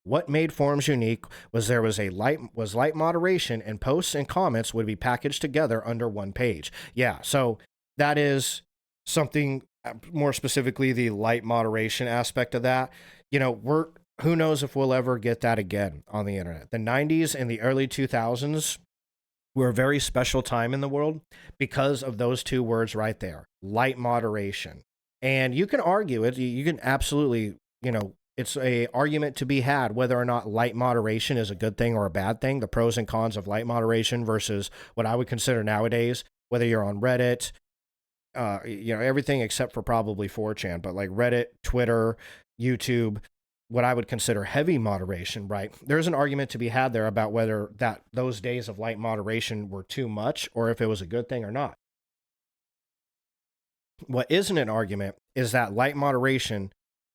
What made forums unique was there was light moderation, and posts and comments would be packaged together under one page. Yeah, so that is something, more specifically the light moderation aspect of that. We're who knows if we'll ever get that again on the internet. The 90s and the early 2000s were a very special time in the world because of those two words right there, light moderation. And you can argue it. You can absolutely, it's a argument to be had whether or not light moderation is a good thing or a bad thing. The pros and cons of light moderation versus what I would consider nowadays, whether you're on Reddit, everything except for probably 4chan, but like Reddit, Twitter, YouTube, what I would consider heavy moderation, right? There's an argument to be had there about whether that those days of light moderation were too much or if it was a good thing or not. What isn't an argument is that light moderation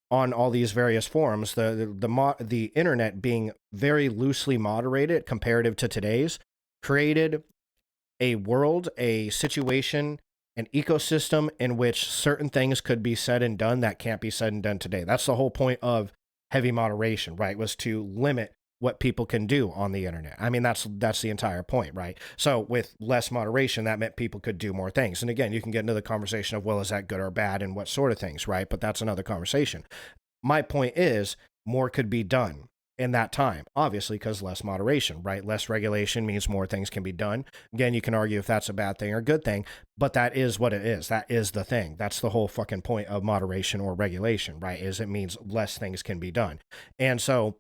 on all these various forums, the internet being very loosely moderated comparative to today's, created a world, a situation, an ecosystem in which certain things could be said and done that can't be said and done today. That's the whole point of heavy moderation, right? Was to limit what people can do on the internet. I mean, that's the entire point, right? So with less moderation, that meant people could do more things. And again, you can get into the conversation of, well, is that good or bad and what sort of things, right? But that's another conversation. My point is more could be done in that time, obviously, because less moderation, right? Less regulation means more things can be done. Again, you can argue if that's a bad thing or a good thing, but that is what it is. That is the thing. That's the whole fucking point of moderation or regulation, right? Is it means less things can be done. And so,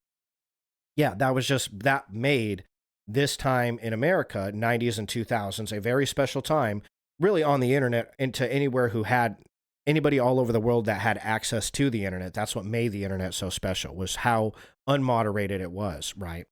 yeah, that made this time in America, 90s and 2000s, a very special time, really on the internet, into anywhere who had anybody all over the world that had access to the internet. That's what made the internet so special, was how unmoderated it was, right?